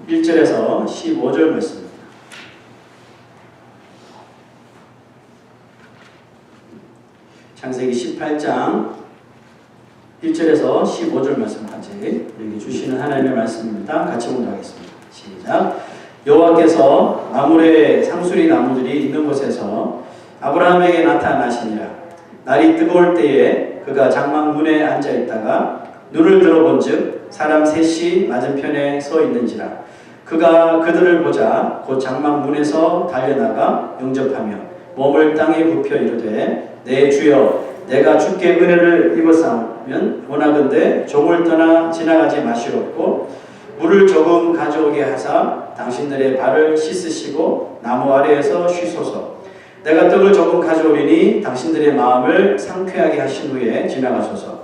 1절에서 15절 말씀입니다. 창세기 18장 1절에서 15절 말씀까지 여기 주시는 하나님의 말씀입니다. 같이 공부하겠습니다. 시작. 여호와께서 마므레 상수리 나무들이 있는 곳에서 아브라함에게 나타나시니라. 날이 뜨거울 때에 그가 장막 문에 앉아 있다가 눈을 들어본즉 사람 셋이 맞은편에 서 있는지라. 그가 그들을 보자 곧 장막 문에서 달려나가 영접하며 몸을 땅에 굽혀 이르되 내 주여 내가 주께 은혜를 입었사오면 원하건대 종을 떠나 지나가지 마시옵고 물을 조금 가져오게 하사 당신들의 발을 씻으시고 나무 아래에서 쉬소서. 내가 떡을 조금 가져오리니 당신들의 마음을 상쾌하게 하신 후에 지나가소서.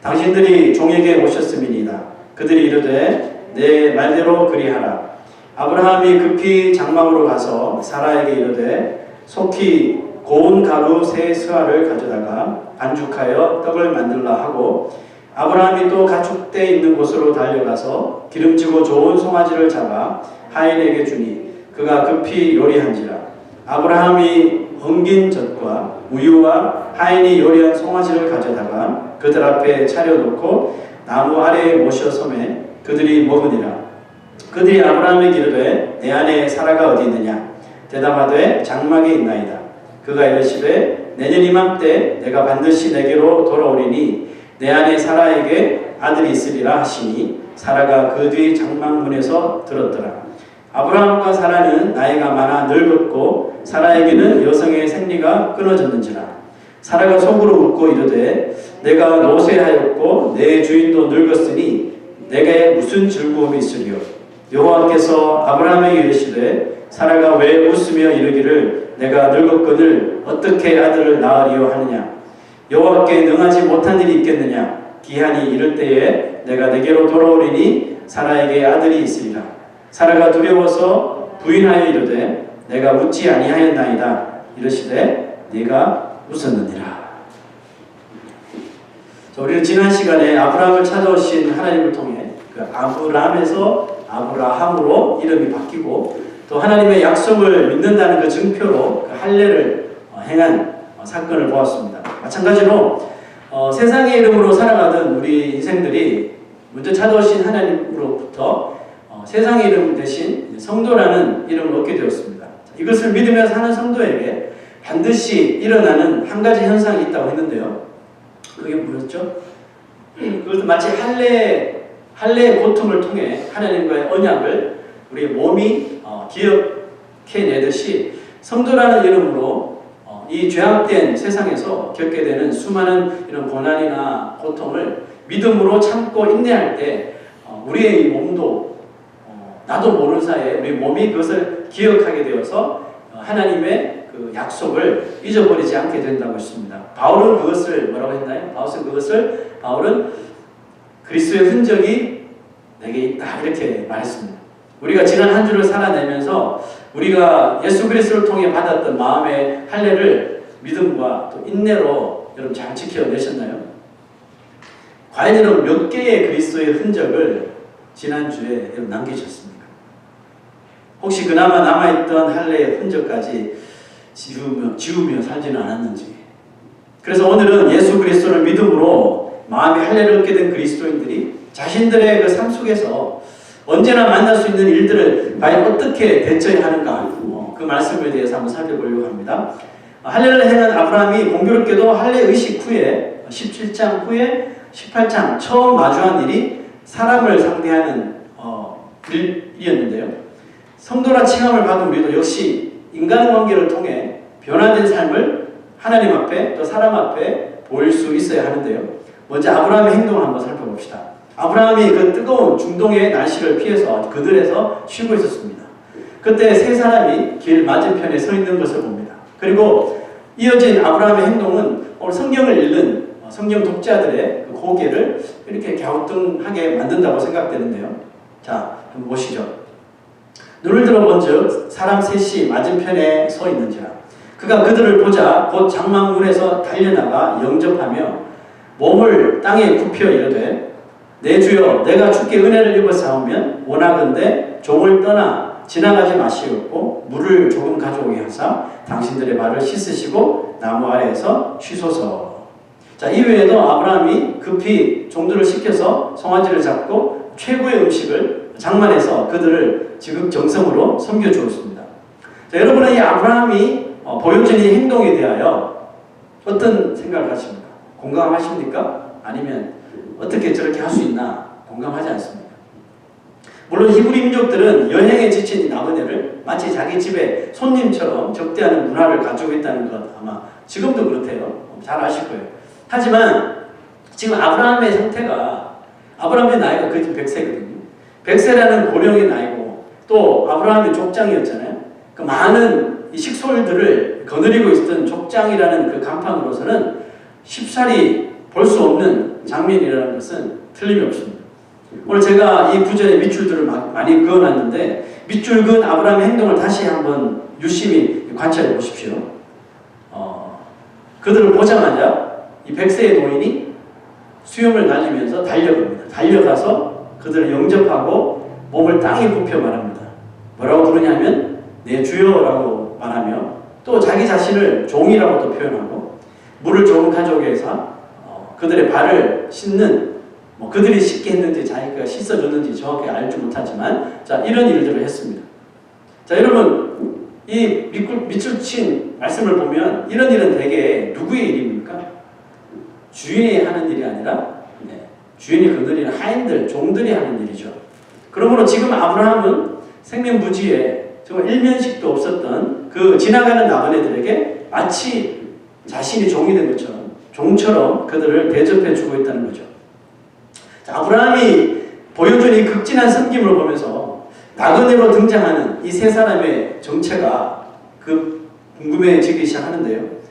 당신들이 종에게 오셨음이니이다. 그들이 이르되 내 말대로 그리하라. 아브라함이 급히 장막으로 가서 사라에게 이르되 속히 고운 가루 세 스와를 가져다가 반죽하여 떡을 만들라 하고 아브라함이 또 가축대 있는 곳으로 달려가서 기름지고 좋은 송아지를 잡아 하인에게 주니 그가 급히 요리한지라. 아브라함이 엉긴 젖과 우유와 하인이 요리한 송아지를 가져다가 그들 앞에 차려놓고 나무 아래에 모셔 섬에 그들이 먹으니라. 그들이 아브라함에게 이르되 내 아내 사라가 어디 있느냐? 대답하되 장막에 있나이다. 그가 이르시되 내년 이맘때 내가 반드시 내게로 돌아오리니 내 아내 사라에게 아들이 있으리라 하시니 사라가 그 뒤 장막문에서 들었더라. 아브라함과 사라는 나이가 많아 늙었고 사라에게는 여성의 생리가 끊어졌는지라. 사라가 속으로 웃고 이르되 내가 노쇠하였고 내 주인도 늙었으니 내게 무슨 즐거움이 있으리요. 여호와께서 아브라함에게 이르시되 사라가 왜 웃으며 이르기를 내가 늙었거늘 어떻게 아들을 낳으리요 하느냐. 여호와께 능하지 못한 일이 있겠느냐. 기한이 이를 때에 내가 내게로 돌아오리니 사라에게 아들이 있으리라. 사라가 두려워서 부인하여 이르되 내가 웃지 아니하였나이다. 이르시되 네가 웃었느니라. 자, 우리는 지난 시간에 아브라함을 찾아오신 하나님을 통해 그 아브라함에서 아브라함으로 이름이 바뀌고 또 하나님의 약속을 믿는다는 그 증표로 그 할례를 행한 사건을 보았습니다. 마찬가지로 세상의 이름으로 살아가던 우리 인생들이 먼저 찾아오신 하나님으로부터 세상의 이름 대신 성도라는 이름을 얻게 되었습니다. 이것을 믿으며 사는 성도에게 반드시 일어나는 한 가지 현상이 있다고 했는데요. 그게 뭐였죠? 그것도 마치 할례의 고통을 통해 하나님과의 언약을 우리의 몸이 기억해내듯이 성도라는 이름으로 이 죄악된 세상에서 겪게 되는 수많은 이런 고난이나 고통을 믿음으로 참고 인내할 때 우리의 몸도 나도 모르는 사이에 우리 몸이 그것을 기억하게 되어서 하나님의 그 약속을 잊어버리지 않게 된다고 했습니다. 바울은 그것을 뭐라고 했나요? 바울은 그리스도의 흔적이 내게 있다 이렇게 말했습니다. 우리가 지난 한 주를 살아내면서 우리가 예수 그리스도를 통해 받았던 마음의 할례를 믿음과 또 인내로 여러분 잘 지켜내셨나요? 과연 여러분 몇 개의 그리스도의 흔적을 지난주에 여러분 남기셨습니까? 혹시 그나마 남아있던 할례의 흔적까지 지우며 살지는 않았는지. 그래서 오늘은 예수 그리스도를 믿음으로 마음의 할례를 얻게 된 그리스도인들이 자신들의 그 삶 속에서 언제나 만날 수 있는 일들을 과연 어떻게 대처해야 하는가 그 말씀에 대해서 한번 살펴보려고 합니다. 할례를 행한 아브라함이 공교롭게도 할례 의식 후에 17장 후에 18장 처음 마주한 일이 사람을 상대하는 일이었는데요. 성도라 칭함을 받은 우리도 역시 인간관계를 통해 변화된 삶을 하나님 앞에 또 사람 앞에 보일 수 있어야 하는데요. 먼저 아브라함의 행동을 한번 살펴봅시다. 아브라함이 그 뜨거운 중동의 날씨를 피해서 그들에서 쉬고 있었습니다. 그때 세 사람이 길 맞은편에 서 있는 것을 봅니다. 그리고 이어진 아브라함의 행동은 오늘 성경을 읽는 성경 독자들의 그 고개를 이렇게 갸우뚱하게 만든다고 생각되는데요. 자, 한번 보시죠. 눈을 들어본즉 사람 셋이 맞은편에 서 있는지라. 그가 그들을 보자 곧 장막문에서 달려나가 영접하며 몸을 땅에 굽혀 이르되 내 주여 내가 주께 은혜를 입어 싸우면 원하건대 종을 떠나 지나가지 마시옵고 물을 조금 가져오게 하사 당신들의 발을 씻으시고 나무 아래에서 쉬소서. 자, 이외에도 아브라함이 급히 종들을 시켜서 송아지를 잡고 최고의 음식을 장만해서 그들을 지극정성으로 섬겨주었습니다. 자, 여러분은 이 아브라함이 보여준 이 행동에 대하여 어떤 생각을 하십니까? 공감하십니까? 아니면 어떻게 저렇게 할 수 있나? 공감하지 않습니까? 물론 히브리 민족들은 여행에 지친 이 나그네를 마치 자기 집에 손님처럼 접대하는 문화를 가지고 있다는 것 아마 지금도 그렇대요. 잘 아실 거예요. 하지만 지금 아브라함의 상태가 아브라함의 나이가 거의 100세거든요. 100세라는 고령의 나이고 또 아브라함의 족장이었잖아요. 그 많은 이 식솔들을 거느리고 있었던 족장이라는 그 간판으로서는 쉽사리 볼 수 없는 장면이라는 것은 틀림이 없습니다. 오늘 제가 이 구절에 밑줄들을 많이 그어놨는데 밑줄 그은 아브라함의 행동을 다시 한번 유심히 관찰해 보십시오. 그들을 보자마자 이 100세의 노인이 수염을 날리면서 달려갑니다. 달려가서 그들을 영접하고 몸을 땅에 굽혀 말합니다. 뭐라고 부르냐면 내 주여라고 말하며 또 자기 자신을 종이라고도 표현하고 물을 조금 가져오게 해서 그들의 발을 씻는 그들이 씻게 했는지 자기가 씻어줬는지 정확히 알지 못하지만 자 이런 일들을 했습니다. 자 여러분 이 밑줄 친 말씀을 보면 이런 일은 대개 누구의 일입니까? 주인이 하는 일이 아니라 주인이 거느리는 하인들, 종들이 하는 일이죠. 그러므로 지금 아브라함은 생명부지에 정말 일면식도 없었던 그 지나가는 나그네들에게 마치 자신이 종이 된 것처럼 종처럼 그들을 대접해 주고 있다는 거죠. 자, 아브라함이 보여준 이 극진한 섬김을 보면서 나그네로 등장하는 이 세 사람의 정체가 궁금해지기 시작하는데요.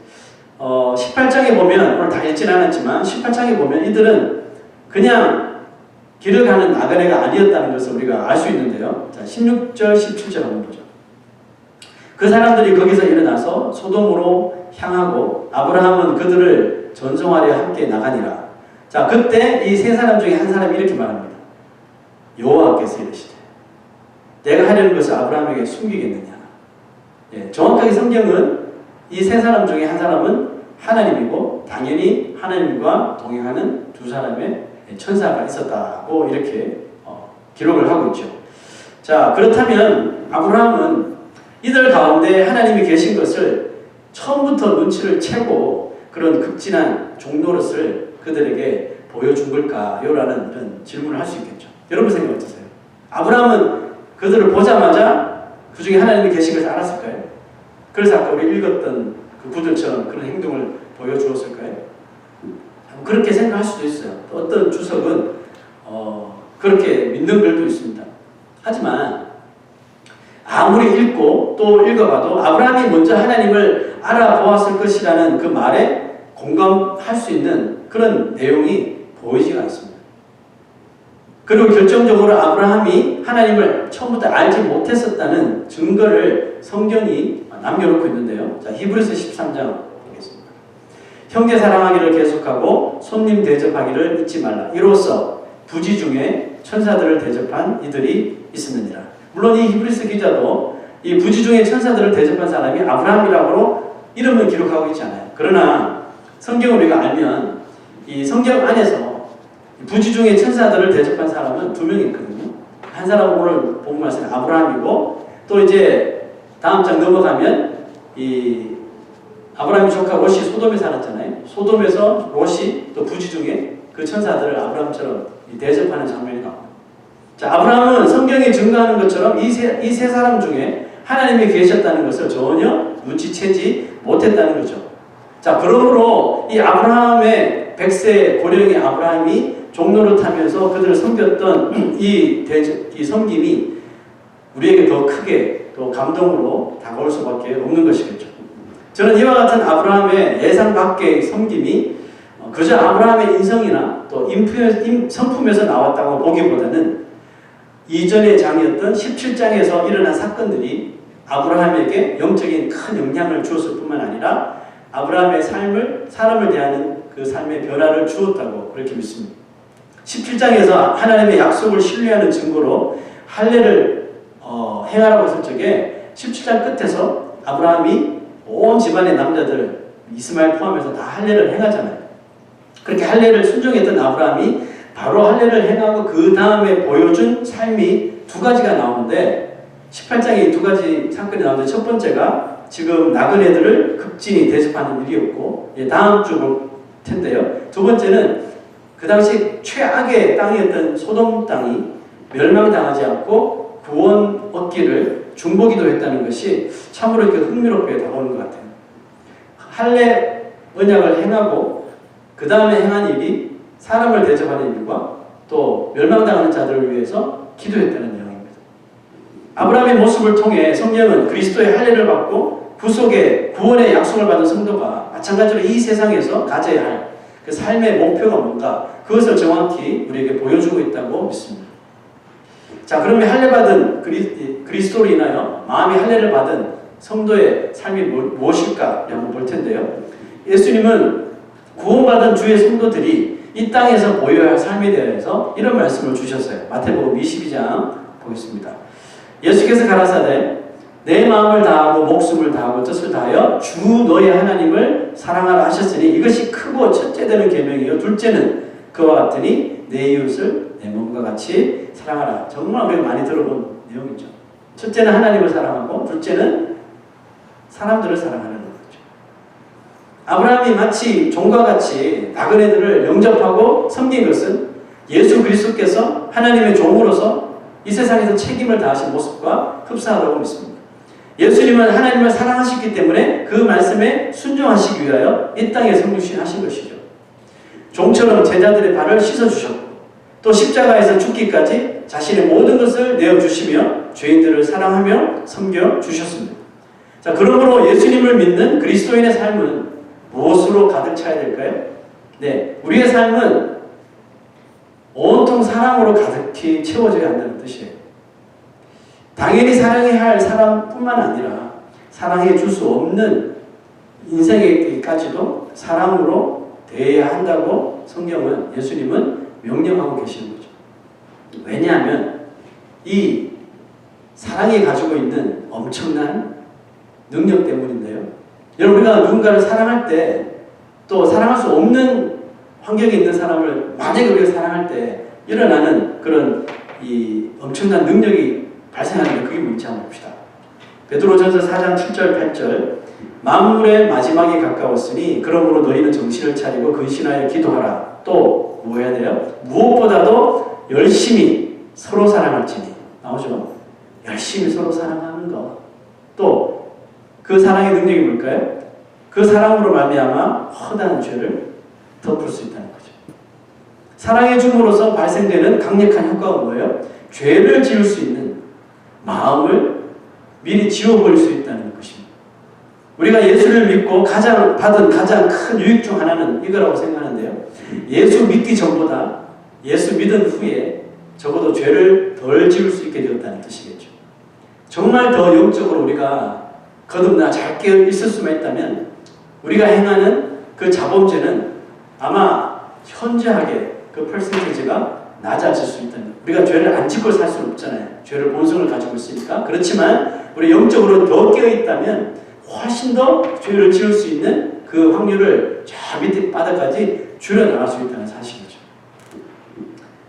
18장에 보면 오늘 다 읽진 않았지만 18장에 보면 이들은 그냥 길을 가는 나그네가 아니었다는 것을 우리가 알 수 있는데요. 자, 16절, 17절 한번 보죠. 그 사람들이 거기서 일어나서 소돔으로 향하고 아브라함은 그들을 전송하려 함께 나가니라. 자, 그때 이 세 사람 중에 한 사람이 이렇게 말합니다. 여호와께서 이르시되 내가 하려는 것을 아브라함에게 숨기겠느냐. 정확하게 성경은 이 세 사람 중에 한 사람은 하나님이고 당연히 하나님과 동행하는 두 사람의 천사가 있었다고 이렇게 기록을 하고 있죠. 자, 그렇다면 아브라함은 이들 가운데 하나님이 계신 것을 처음부터 눈치를 채고 그런 극진한 종노릇을 그들에게 보여준 걸까요? 라는 이런 질문을 할 수 있겠죠. 여러분 생각 어떠세요? 아브라함은 그들을 보자마자 그 중에 하나님이 계신 것을 알았을까요? 그래서 아까 우리 읽었던 그 구절처럼 그런 행동을 보여주었을까요? 그렇게 생각할 수도 있어요. 또 어떤 주석은 그렇게 믿는 글도 있습니다. 하지만 아무리 읽고 또 읽어봐도 아브라함이 먼저 하나님을 알아보았을 것이라는 그 말에 공감할 수 있는 그런 내용이 보이지가 않습니다. 그리고 결정적으로 아브라함이 하나님을 처음부터 알지 못했었다는 증거를 성경이 남겨놓고 있는데요. 자, 히브리서 13장 보겠습니다. 형제 사랑하기를 계속하고 손님 대접하기를 잊지 말라. 이로써 부지 중에 천사들을 대접한 이들이 있었느니라. 물론 이 히브리서 기자도 이 부지 중에 천사들을 대접한 사람이 아브라함이라고 이름은 기록하고 있지 않아요. 그러나 성경을 우리가 알면 이 성경 안에서 부지 중에 천사들을 대접한 사람은 두 명이 있거든요. 한 사람은 오늘 본 말씀 아브라함이고 또 이제 다음 장 넘어가면 이 아브라함의 조카 롯이 소돔에 살았잖아요. 소돔에서 롯이 또 부지 중에 그 천사들을 아브라함처럼 대접하는 장면이 나옵니다. 자, 아브라함은 성경이 증거하는 것처럼 이 세 사람 중에 하나님이 계셨다는 것을 전혀 눈치채지 못했다는 거죠. 자, 그러므로 이 아브라함의 100세 고령의 아브라함이 종로를 타면서 그들을 섬겼던 이 섬김이 우리에게 더 크게 또 감동으로 다가올 수밖에 없는 것이겠죠. 저는 이와 같은 아브라함의 예상 밖의 섬김이 그저 아브라함의 인성이나 또 성품에서 나왔다고 보기보다는 이전의 장이었던 17장에서 일어난 사건들이 아브라함에게 영적인 큰 영향을 주었을 뿐만 아니라 아브라함의 삶을 사람을 대하는 그 삶의 변화를 주었다고 그렇게 믿습니다. 17장에서 하나님의 약속을 신뢰하는 증거로 할례를 행하라고 했을 적에 17장 끝에서 아브라함이 온 집안의 남자들 이스마엘 포함해서 다 할례를 행하잖아요. 그렇게 할례를 순종했던 아브라함이 바로 할례를 행하고 그 다음에 보여준 삶이 두 가지가 나오는데 18장에 이 두 가지 사건이 나오는데 첫 번째가 지금 나그네들을 극진히 대접하는 일이었고 다음 주 볼 텐데요. 두 번째는 그 당시 최악의 땅이었던 소돔 땅이 멸망당하지 않고 구원 얻기를 중보기도 했다는 것이 참으로 이렇게 흥미롭게 다가오는 것 같아요. 할례 언약을 행하고 그 다음에 행한 일이 사람을 대접하는 일과 또 멸망당하는 자들을 위해서 기도했다는 내용입니다. 아브라함의 모습을 통해 성경은 그리스도의 할례를 받고 구속의 구원의 약속을 받은 성도가 마찬가지로 이 세상에서 가져야 할 그 삶의 목표가 뭔가 그것을 정확히 우리에게 보여주고 있다고 믿습니다. 자, 그러면 할례받은 그리스도로 인하여 마음이 할례를 받은 성도의 삶이 무엇일까 한번 볼 텐데요. 예수님은 구원받은 주의 성도들이 이 땅에서 보여야 할 삶에 대해서 이런 말씀을 주셨어요. 마태복음 22장 보겠습니다. 예수께서 가라사대 내 마음을 다하고 목숨을 다하고 뜻을 다하여 주 너의 하나님을 사랑하라 하셨으니 이것이 크고 첫째 되는 계명이요 둘째는 그와 같으니 내 이웃을 내 몸과 같이 사랑하라. 정말 우리가 많이 들어본 내용이죠. 첫째는 하나님을 사랑하고 둘째는 사람들을 사랑하는 거죠. 아브라함이 마치 종과 같이 나그네들을 영접하고 섬긴 것은 예수 그리스도께서 하나님의 종으로서 이 세상에서 책임을 다하신 모습과 흡사하다고 믿습니다. 예수님은 하나님을 사랑하셨기 때문에 그 말씀에 순종하시기 위하여 이 땅에 성육신하신 것이죠. 종처럼 제자들의 발을 씻어주셨고 또 십자가에서 죽기까지 자신의 모든 것을 내어주시며 죄인들을 사랑하며 섬겨주셨습니다. 자, 그러므로 예수님을 믿는 그리스도인의 삶은 무엇으로 가득 차야 될까요? 네, 우리의 삶은 온통 사랑으로 가득히 채워져야 한다는 뜻이에요. 당연히 사랑해야 할 사람뿐만 아니라 사랑해 줄 수 없는 인생에까지도 사랑으로 대해야 한다고 성경은 예수님은 명령하고 계시는 거죠. 왜냐하면 이 사랑이 가지고 있는 엄청난 능력 때문인데요. 여러분, 우리가 누군가를 사랑할 때 또 사랑할 수 없는 환경에 있는 사람을 만약에 우리가 사랑할 때 일어나는 그런 이 엄청난 능력이 발생하는데 그게 뭔지 한번 봅시다. 베드로전서 4장 7절 8절 만물의 마지막이 가까웠으니 그러므로 너희는 정신을 차리고 근신하여 기도하라. 또 뭐 해야 돼요? 무엇보다도 열심히 서로 사랑할지니. 나오죠? 열심히 서로 사랑하는 것. 또 그 사랑의 능력이 뭘까요? 그 사랑으로 말미암아 허다한 죄를 덮을 수 있다는 거죠. 사랑해 줌으로써 발생되는 강력한 효과가 뭐예요? 죄를 지을 수 있는 마음을 미리 지워버릴 수 있다는 것입니다. 우리가 예수를 믿고 받은 가장 큰 유익 중 하나는 이거라고 생각하는데요. 예수 믿기 전보다 예수 믿은 후에 적어도 죄를 덜 지을 수 있게 되었다는 뜻이겠죠. 정말 더 영적으로 우리가 거듭나 잘 깨어 있을 수만 있다면 우리가 행하는 그 자범죄는 아마 현저하게 그 퍼센티지가 낮아질 수 있다는. 우리가 죄를 안 짓고 살 수는 없잖아요. 죄를 본성을 가지고 있으니까. 그렇지만 우리 영적으로 더 깨어 있다면 훨씬 더 죄를 지을 수 있는 그 확률을 저 밑에 바닥까지 줄여나갈 수 있다는 사실이죠.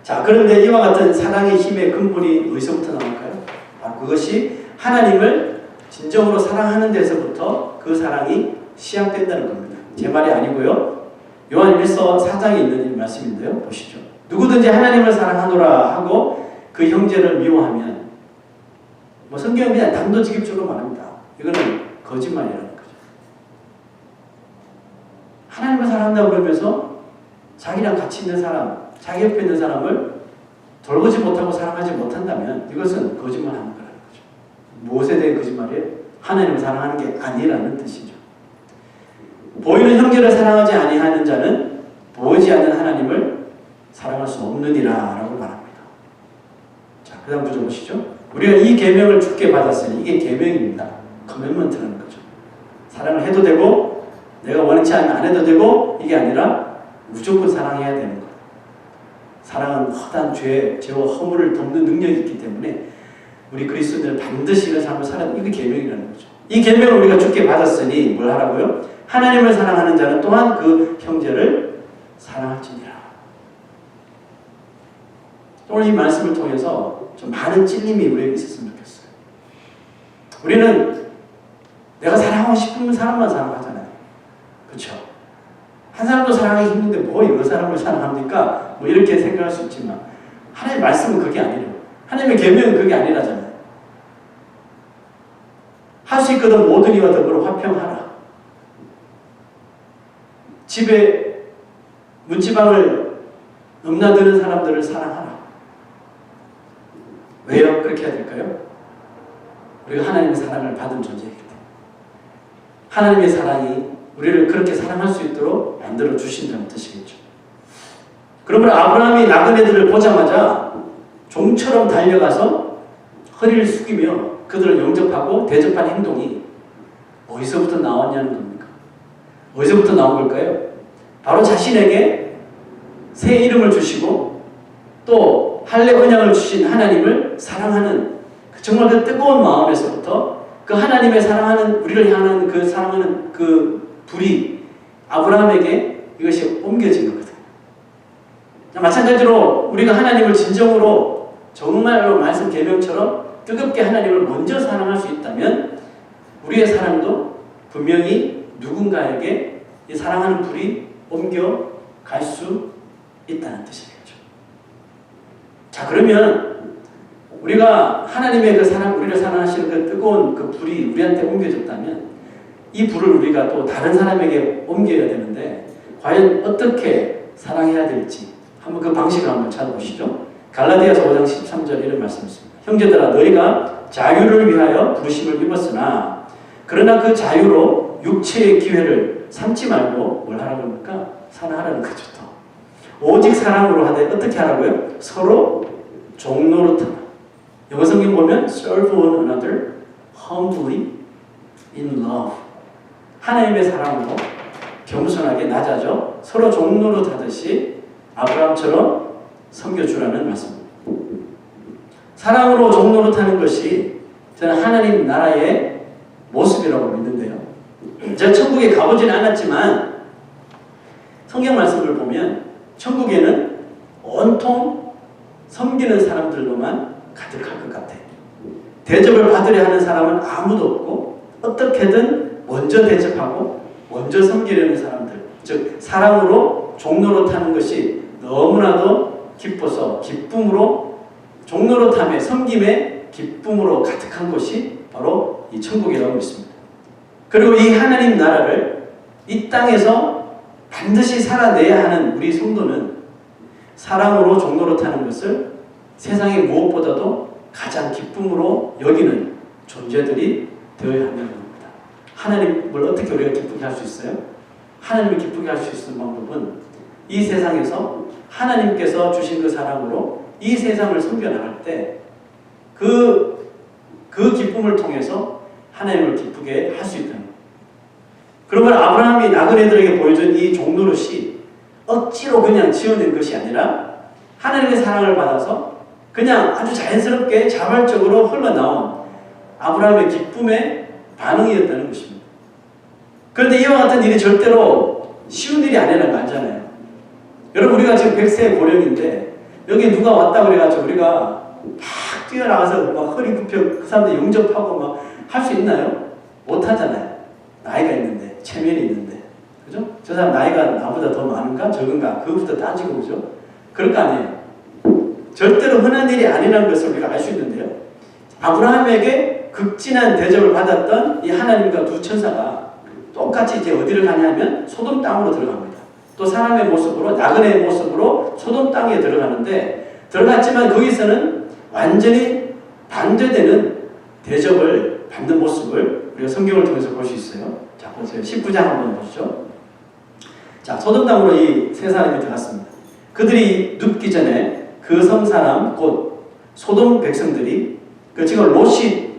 자, 그런데 이와 같은 사랑의 힘의 근본이 어디서부터 나올까요? 바로 그것이 하나님을 진정으로 사랑하는 데서부터 그 사랑이 시작된다는 겁니다. 제 말이 아니고요. 요한일서 4장에 있는 이 말씀인데요. 보시죠. 누구든지 하나님을 사랑하노라 하고 그 형제를 미워하면 성경은 그냥 단도직입적으로 말합니다. 이거는 거짓말이라는 거죠. 하나님을 사랑한다고 그러면서 자기랑 같이 있는 사람, 자기 옆에 있는 사람을 돌보지 못하고 사랑하지 못한다면 이것은 거짓말하는 거라는 거죠. 무엇에 대한 거짓말이에요? 하나님을 사랑하는 게 아니라는 뜻이죠. 보이는 형제를 사랑하지 아니하는 자는 보이지 않는 하나님을 사랑할 수 없느니라 라고 말합니다. 자, 그 다음 구절 보시죠. 우리가 이 계명을 주께 받았으니 이게 계명입니다. 커맨먼트라는 거죠. 사랑을 해도 되고 내가 원치 않으면 안 해도 되고 이게 아니라 무조건 사랑해야 되는 거예요. 사랑은 허다한 죄와 허물을 덮는 능력이 있기 때문에 우리 그리스도인들은 반드시 이런 삶을 살아야 이게 계명이라는 거죠. 이 계명을 우리가 주께 받았으니 뭘 하라고요? 하나님을 사랑하는 자는 또한 그 형제를 사랑할지니라. 오늘 이 말씀을 통해서 좀 많은 찔림이 우리에게 있었으면 좋겠어요. 우리는 내가 사랑하고 싶은 사람만 사랑하잖아요. 그렇죠? 한 사람도 사랑하기 힘든데 뭐 여러 사람을 사랑합니까? 뭐 이렇게 생각할 수 있지만 하나님의 말씀은 그게 아니래요. 하나님의 계명은 그게 아니라잖아요. 할 수 있거든 모든 이와 더불어 화평하라. 집에 문지방을 넘나드는 사람들을 사랑하라. 왜요? 그렇게 해야 될까요? 우리가 하나님의 사랑을 받은 존재이기 때문에 하나님의 사랑이 우리를 그렇게 사랑할 수 있도록 만들어 주신다는 뜻이겠죠. 그러면 아브라함이 나그네들을 보자마자 종처럼 달려가서 허리를 숙이며 그들을 영접하고 대접한 행동이 어디서부터 나왔냐는 겁니까? 어디서부터 나온 걸까요? 바로 자신에게 새 이름을 주시고 또 할례 언약을 주신 하나님을 사랑하는 정말 그 뜨거운 마음에서부터 그 하나님의 사랑하는 우리를 향하는 그 사랑하는 그 불이 아브라함에게 이것이 옮겨진 거거든요. 마찬가지로 우리가 하나님을 진정으로 정말로 말씀 계명처럼 뜨겁게 하나님을 먼저 사랑할 수 있다면 우리의 사랑도 분명히 누군가에게 이 사랑하는 불이 옮겨갈 수 있다는 뜻이겠죠. 자, 그러면 우리가 하나님의 그 사랑, 우리를 사랑하시는 그 뜨거운 그 불이 우리한테 옮겨졌다면 이 불을 우리가 또 다른 사람에게 옮겨야 되는데 과연 어떻게 사랑해야 될지 한번 그 방식을 한번 찾아보시죠. 갈라디아서 5장 13절 이런 말씀이 있습니다. 형제들아 너희가 자유를 위하여 부르심을 입었으나 그러나 그 자유로 육체의 기회를 삼지 말고 뭘 하라고 합니까? 사랑하라는 거죠. 또. 오직 사랑으로 하되 어떻게 하라고요? 서로 종노릇하라. 영어 성경 보면 serve one another humbly in love. 하나님의 사랑으로 겸손하게 낮아져 서로 종노릇하듯이 아브라함처럼 섬겨주라는 말씀입니다. 사랑으로 종노릇하는 것이 저는 하나님 나라의 모습이라고 믿는데요. 제가 천국에 가보지는 않았지만 성경 말씀을 보면 천국에는 온통 섬기는 사람들로만 가득할 것 같아요. 대접을 받으려 하는 사람은 아무도 없고 어떻게든 먼저 대접하고 먼저 섬기려는 사람들, 즉 사랑으로 종노릇하는 것이 너무나도 기뻐서 기쁨으로 종노릇함에 섬김에 기쁨으로 가득한 곳이 바로 이 천국이라고 믿습니다. 그리고 이 하나님 나라를 이 땅에서 반드시 살아내야 하는 우리 성도는 사랑으로 종노릇하는 것을 세상의 무엇보다도 가장 기쁨으로 여기는 존재들이 되어야 한다는 겁니다. 하나님을 어떻게 우리가 기쁘게 할 수 있어요? 하나님을 기쁘게 할 수 있는 방법은 이 세상에서 하나님께서 주신 그 사랑으로 이 세상을 섬겨나갈 때 그 기쁨을 통해서 하나님을 기쁘게 할 수 있다는 겁니다. 그러면 아브라함이 나그네들에게 보여준 이 종노릇이 억지로 그냥 지어낸 것이 아니라 하나님의 사랑을 받아서 그냥 아주 자연스럽게 자발적으로 흘러나온 아브라함의 기쁨의 반응이었다는 것입니다. 그런데 이와 같은 일이 절대로 쉬운 일이 아니라는 거 알잖아요. 여러분 우리가 지금 100세 고령인데 여기 누가 왔다 그래가지고 우리가 막 뛰어나가서 막 허리 굽혀 그 사람들 영접하고 막 할 수 있나요? 못하잖아요. 나이가 있는데 체면이 있는데 그죠? 저 사람 나이가 나보다 더 많은가 적은가 그것부터 따지고 그죠? 그럴 거 아니에요. 절대로 흔한 일이 아니라는 것을 우리가 알 수 있는데요. 아브라함에게 극진한 대접을 받았던 이 하나님과 두 천사가 똑같이 이제 어디를 가냐면 소돔 땅으로 들어갑니다. 또 사람의 모습으로 나그네의 모습으로 소돔 땅에 들어가는데 들어갔지만 거기서는 완전히 반대되는 대접을 받는 모습을 우리가 성경을 통해서 볼 수 있어요. 자 보세요. 19장 한번 보시죠. 자 소돔 땅으로 이 세 사람이 들어갔습니다. 그들이 눕기 전에 그 성 사람 곧 소돔 백성들이 그 지금 롯이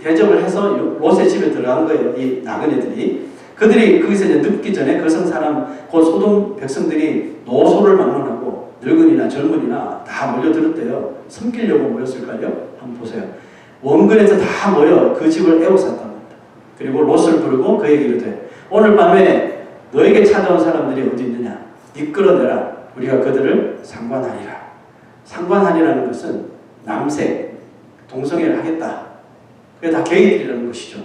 대접을 해서 롯의 집에 들어간 거예요. 이 나그네들이 그들이 거기서 이제 눕기 전에 그 성 사람 곧 소돔 백성들이 노소를 막론하고 늙은이나 젊은이나 다 몰려들었대요. 섬기려고 모였을까요? 한번 보세요. 원근에서 다 모여 그 집을 에워쌌다고 합니다. 그리고 롯을 부르고 그에게 이르되 오늘 밤에 너에게 찾아온 사람들이 어디 있느냐? 이끌어내라. 우리가 그들을 상관하리라. 상관하리라는 것은 남색, 동성애를 하겠다. 그게 다 게이들이라는 것이죠.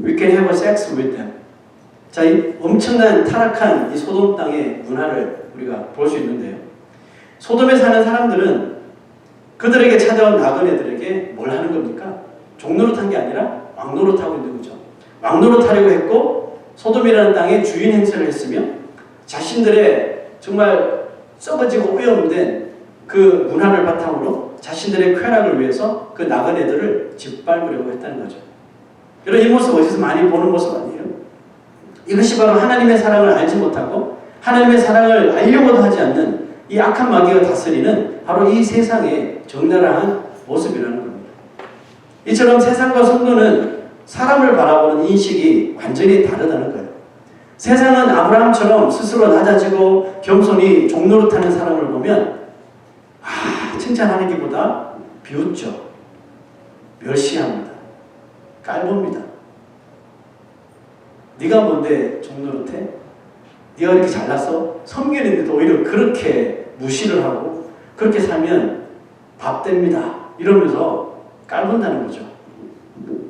We can have sex with them. 자, 이 엄청난 타락한 이 소돔 땅의 문화를 우리가 볼 수 있는데요. 소돔에 사는 사람들은 그들에게 찾아온 나그네들에게 뭘 하는 겁니까? 종노릇한 게 아니라 왕노릇하고 있는 거죠. 왕노릇하려고 했고 소돔이라는 땅에 주인 행세를 했으며 자신들의 정말 썩어지고 오염된 그 문화를 바탕으로 자신들의 쾌락을 위해서 그 나그네들을 짓밟으려고 했다는 거죠. 여러분, 이 모습 어디서 많이 보는 모습 아니에요? 이것이 바로 하나님의 사랑을 알지 못하고 하나님의 사랑을 알려고도 하지 않는 이 악한 마귀가 다스리는 바로 이 세상의 적나라한 모습이라는 겁니다. 이처럼 세상과 성도는 사람을 바라보는 인식이 완전히 다르다는 거예요. 세상은 아브라함처럼 스스로 낮아지고 겸손히 종노릇하는 사람을 보면 칭찬하기보다 비웃죠. 멸시합니다. 깔봅니다. 네가 뭔데 종노릇해? 네가 이렇게 잘났어? 섬기는데도 오히려 그렇게 무시를 하고 그렇게 살면 밥됩니다. 이러면서 깔본다는 거죠.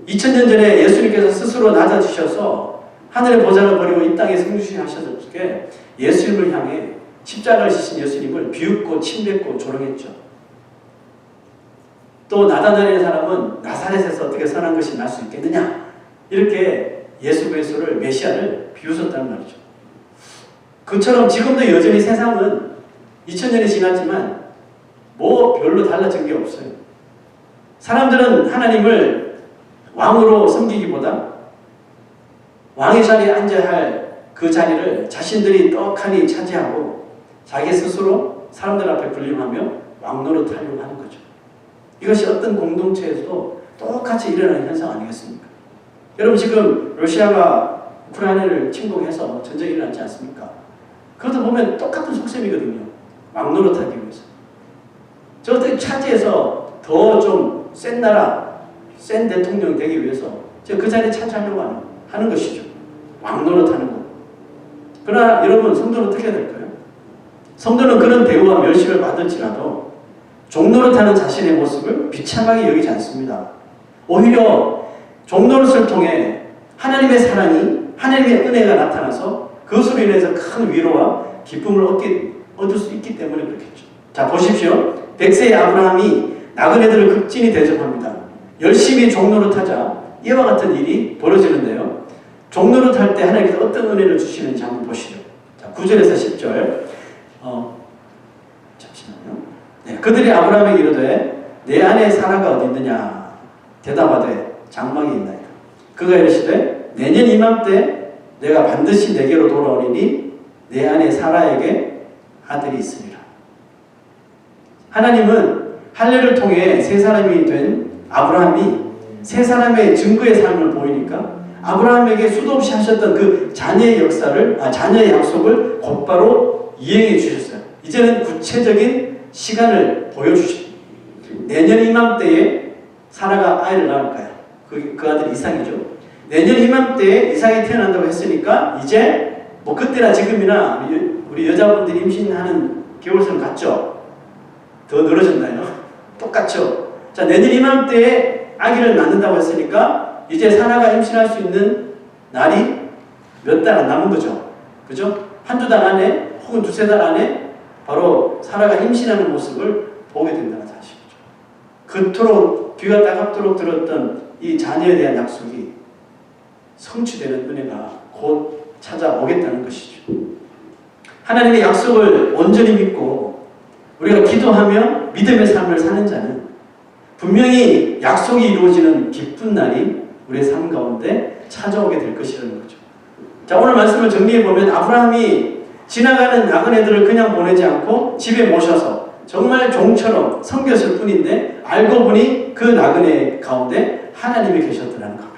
2000년 전에 예수님께서 스스로 낮아지셔서 하늘의 보좌를 버리고 이 땅에 승주하셨을 예수님을 향해 십자가를 지신 예수님을 비웃고 침뱉고 조롱했죠. 또 나다나엘의 사람은 나사렛에서 어떻게 선한 것이 날 수 있겠느냐 이렇게 예수 그리스도를 메시아를 비웃었다는 말이죠. 그처럼 지금도 여전히 세상은 2000년이 지났지만 뭐 별로 달라진 게 없어요. 사람들은 하나님을 왕으로 섬기기보다 왕의 자리에 앉아야 할 그 자리를 자신들이 떡하니 차지하고 자기 스스로 사람들 앞에 군림하며 왕노릇하려고 하는 거죠. 이것이 어떤 공동체에서도 똑같이 일어나는 현상 아니겠습니까? 여러분, 지금 러시아가 우크라이나를 침공해서 전쟁이 일어나지 않습니까? 그것도 보면 똑같은 속셈이거든요. 왕노릇하기 위해서. 저것들이 차지해서 더 좀 센 나라, 센 대통령 되기 위해서 그 자리에 차지하려고 하는 것이죠. 왕노릇하는 것. 그러나 여러분, 성도는 어떻게 해야 될까요? 성도는 그런 대우와 멸시를 받을지라도 종노릇하는 자신의 모습을 비참하게 여기지 않습니다. 오히려 종노릇을 통해 하나님의 사랑이, 하나님의 은혜가 나타나서 그것으로 인해서 큰 위로와 기쁨을 얻을 수 있기 때문에 그렇겠죠. 자, 보십시오. 100세의 아브라함이 나그네들을 극진히 대접합니다. 열심히 종노릇하자 이와 같은 일이 벌어지는데요. 종노릇할 때 하나님께서 어떤 은혜를 주시는지 한번 보시죠. 자, 9절에서 10절. 잠시만요. 네, 그들이 아브라함에게 이르되 내 아내 사라가 어디 있느냐? 대답하되 장막에 있나이다. 그가 이르시되 내년 이맘때 내가 반드시 내게로 돌아오리니 내 아내 사라에게 아들이 있으리라. 하나님은 할례를 통해 세 사람이 된 아브라함이 세 사람의 증거의 삶을 보이니까 아브라함에게 수도 없이 하셨던 그 자녀의 자녀의 약속을 곧바로 이행해 주셨어요. 이제는 구체적인 시간을 보여주십니다. 내년 이맘때에 사라가 아이를 낳을 거야. 그 아들이 이삭이죠. 내년 이맘때에 이삭이 태어난다고 했으니까 이제 뭐 그때나 지금이나 우리 여자분들이 임신하는 겨울선 같죠? 더 늘어졌나요? 똑같죠? 자, 내년 이맘때에 아기를 낳는다고 했으니까 이제 사라가 임신할 수 있는 날이 몇 달 안 남은 거죠. 그죠? 한두 달 안에 혹은 두세 달 안에 바로 사라가 임신하는 모습을 보게 된다는 사실이죠. 그토록 귀가 따갑도록 들었던 이 자녀에 대한 약속이 성취되는 은혜가 곧 찾아오겠다는 것이죠. 하나님의 약속을 온전히 믿고 우리가 기도하며 믿음의 삶을 사는 자는 분명히 약속이 이루어지는 기쁜 날이 우리의 삶 가운데 찾아오게 될 것이라는 거죠. 자, 오늘 말씀을 정리해보면 아브라함이 지나가는 나그네들을 그냥 보내지 않고 집에 모셔서 정말 종처럼 섬겼을 뿐인데 알고 보니 그 나그네 가운데 하나님이 계셨더라는 겁니다.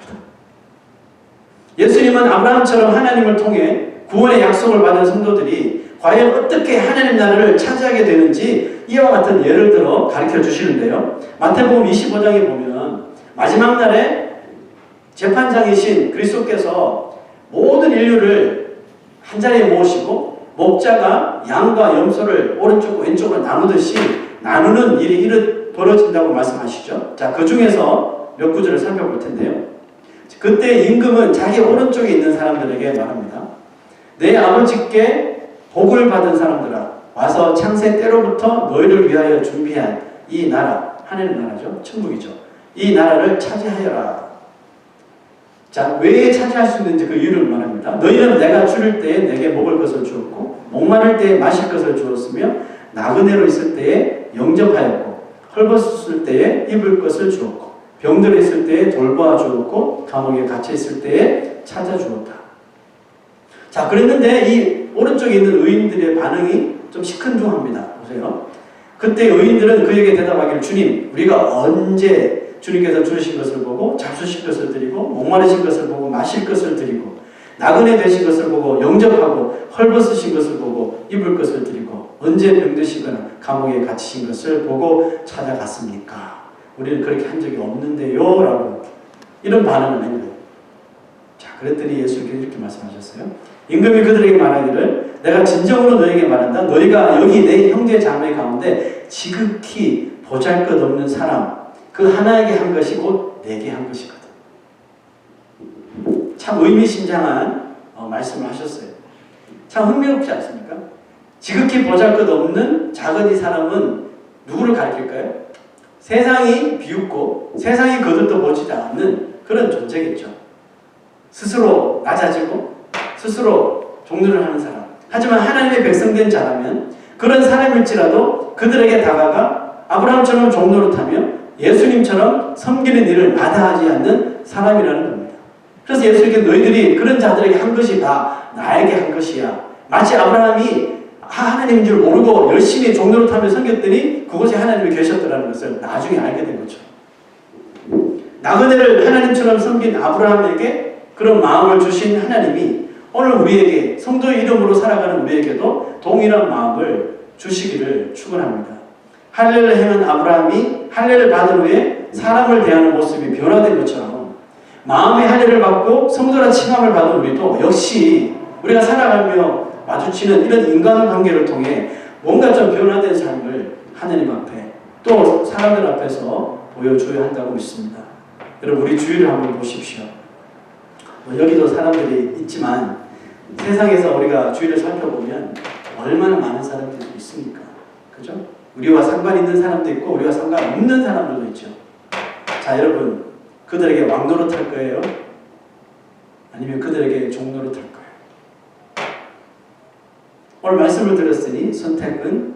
예수님은 아브라함처럼 하나님을 통해 구원의 약속을 받은 성도들이 과연 어떻게 하나님 나라를 차지하게 되는지 이와 같은 예를 들어 가르쳐 주시는데요. 마태복음 25장에 보면 마지막 날에 재판장이신 그리스도께서 모든 인류를 한자리에 모으시고 목자가 양과 염소를 오른쪽 왼쪽으로 나누듯이 나누는 일이 벌어진다고 말씀하시죠. 자, 그 중에서 몇 구절을 살펴볼 텐데요. 그때 임금은 자기 오른쪽에 있는 사람들에게 말합니다. 내 아버지께 복을 받은 사람들아, 와서 창세 때로부터 너희를 위하여 준비한 이 나라, 하나님 나라죠. 천국이죠. 이 나라를 차지하여라. 자, 왜 차지할 수 있는지 그 이유를 말합니다. 너희는 내가 줄일 때에 내게 먹을 것을 주었고 목마를 때에 마실 것을 주었으며 나그네로 있을 때에 영접하였고 헐벗었을 때에 입을 것을 주었고 병들어 있을 때에 돌보아 주었고 감옥에 갇혀 있을 때에 찾아 주었다. 자, 그랬는데 이 오른쪽에 있는 의인들의 반응이 좀 시큰둥합니다. 보세요. 그때 의인들은 그에게 대답하기를 주님, 우리가 언제 주님께서 주신 것을 보고 잡수신 것을 드리고 목마르신 것을 보고 마실 것을 드리고 나그네 되신 것을 보고 영접하고 헐벗으신 것을 보고 입을 것을 드리고 언제 병드시거나 감옥에 갇히신 것을 보고 찾아갔습니까? 우리는 그렇게 한 적이 없는데요 라고 이런 반응을 한 거예요. 자, 그랬더니 예수님께서 이렇게 말씀하셨어요. 임금이 그들에게 말하기를 내가 진정으로 너에게 말한다. 너희가 여기 내 형제 자매 가운데 지극히 보잘것없는 사람 그 하나에게 한 것이 곧 내게 한 것이거든. 참 의미심장한 말씀을 하셨어요. 참 흥미롭지 않습니까? 지극히 보잘것없는 작은 이 사람은 누구를 가리킬까요? 세상이 비웃고 세상이 거들떠 보지도 않는 그런 존재겠죠. 스스로 낮아지고 스스로 종노를 하는 사람. 하지만 하나님의 백성된 자라면 그런 사람일지라도 그들에게 다가가 아브라함처럼 종노릇하며 예수님처럼 섬기는 일을 마다하지 않는 사람이라는 겁니다. 그래서 예수님께 너희들이 그런 자들에게 한 것이 다 나에게 한 것이야. 마치 아브라함이 하나님인 줄 모르고 열심히 종노릇하며 섬겼더니 그곳에 하나님이 계셨더라는 것을 나중에 알게 된 거죠. 나그네를 하나님처럼 섬긴 아브라함에게 그런 마음을 주신 하나님이 오늘 우리에게 성도의 이름으로 살아가는 우리에게도 동일한 마음을 주시기를 축원합니다. 할례를 행한 아브라함이 할례를 받은 후에 사람을 대하는 모습이 변화된 것처럼 마음의 할례를 받고 성도라 칭함을 받은 우리도 역시 우리가 살아가며 마주치는 이런 인간관계를 통해 뭔가 좀 변화된 삶을 하나님 앞에 또 사람들 앞에서 보여줘야 한다고 믿습니다. 여러분 우리 주위를 한번 보십시오. 여기도 사람들이 있지만 세상에서 우리가 주위를 살펴보면 얼마나 많은 사람들이 있습니까? 그죠? 우리와 상관 있는 사람도 있고 우리와 상관 없는 사람들도 있죠. 자, 여러분 그들에게 왕노릇할 거예요? 아니면 그들에게 종노릇할 거예요? 오늘 말씀을 드렸으니 선택은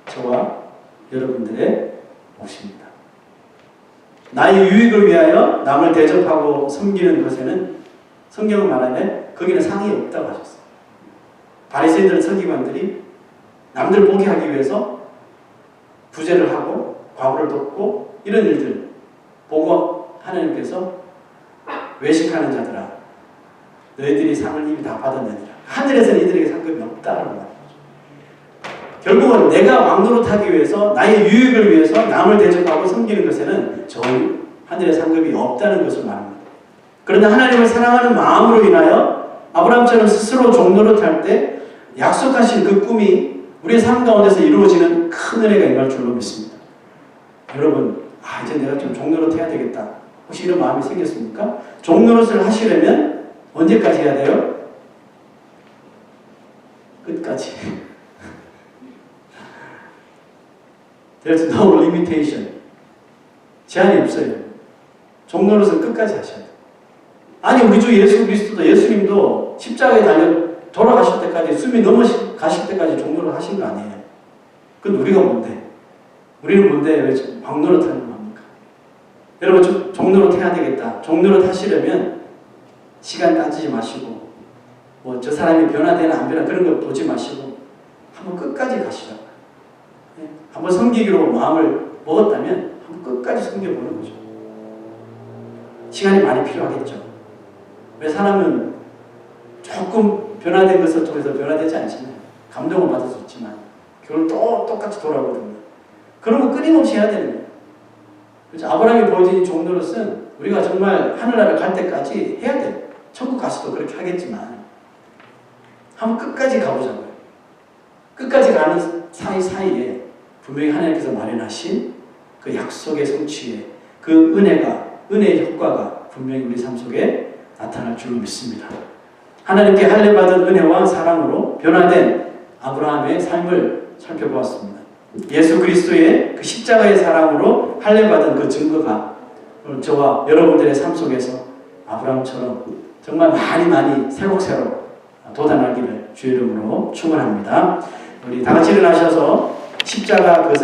저와 여러분들의 몫입니다. 나의 유익을 위하여 남을 대접하고 섬기는 것에는 성경은 말하네 거기는 상이 없다고 하셨어요. 바리새인들 서기관들이 남들 보게 하기 위해서 부제를 하고 과부를 돕고 이런 일들 보고 하나님께서 외식하는 자들아 너희들이 상을 이미 다 받았느니라. 하늘에서는 이들에게 상급이 없다라고 말합니다. 결국은 내가 왕노릇하기 위해서 나의 유익을 위해서 남을 대접하고 섬기는 것에는 전 하늘의 상급이 없다는 것을 말합니다. 그러나 하나님을 사랑하는 마음으로 인하여 아브라함처럼 스스로 종노릇할 때 약속하신 그 꿈이 우리의 삶 가운데서 이루어지는 큰 은혜가 임할 줄로 믿습니다. 여러분, 이제 내가 좀 종노릇해야 되겠다. 혹시 이런 마음이 생겼습니까? 종노릇을 하시려면 언제까지 해야 돼요? 끝까지. There's no limitation. 제한이 없어요. 종노릇은 끝까지 하셔야 돼요. 아니 우리 주 예수 그리스도도 예수님도 십자가에 달려 돌아가실 때까지 숨이 넘어가실 때까지 종노릇 하신 거 아니에요. 그건 우리가 뭔데? 우리는 뭔데 왜 왕노릇하는 겁니까? 여러분 종노릇 해야 되겠다. 종노릇 하시려면 시간 따지지 마시고 뭐 저 사람이 변화되나 안 변화 그런 거 보지 마시고 한번 끝까지 가시라고. 한번 섬기기로 마음을 먹었다면 한번 끝까지 섬겨보는 거죠. 시간이 많이 필요하겠죠. 왜 사람은 조금 변화된 것을 통해서 변화되지 않잖아요. 감동을 받았었지만 결국 또 똑같이 돌아오거든요. 그러면 끊임없이 해야 되는 거예요. 그래서 아브라함이 보여준 종로로서는 우리가 정말 하늘나라 갈 때까지 해야 돼요. 천국 가서도 그렇게 하겠지만 한번 끝까지 가보자고요. 끝까지 가는 사이사이에 분명히 하나님께서 마련하신 그 약속의 성취에 그 은혜의 효과가 분명히 우리 삶 속에 나타날 줄 믿습니다. 하나님께 할례받은 은혜와 사랑으로 변화된 아브라함의 삶을 살펴보았습니다. 예수 그리스도의 그 십자가의 사랑으로 할례받은 그 증거가 오늘 저와 여러분들의 삶 속에서 아브라함처럼 정말 많이 새록새록 돋아나기를 주의 이름으로 축원합니다. 우리 다 같이 일어나셔서 십자가 그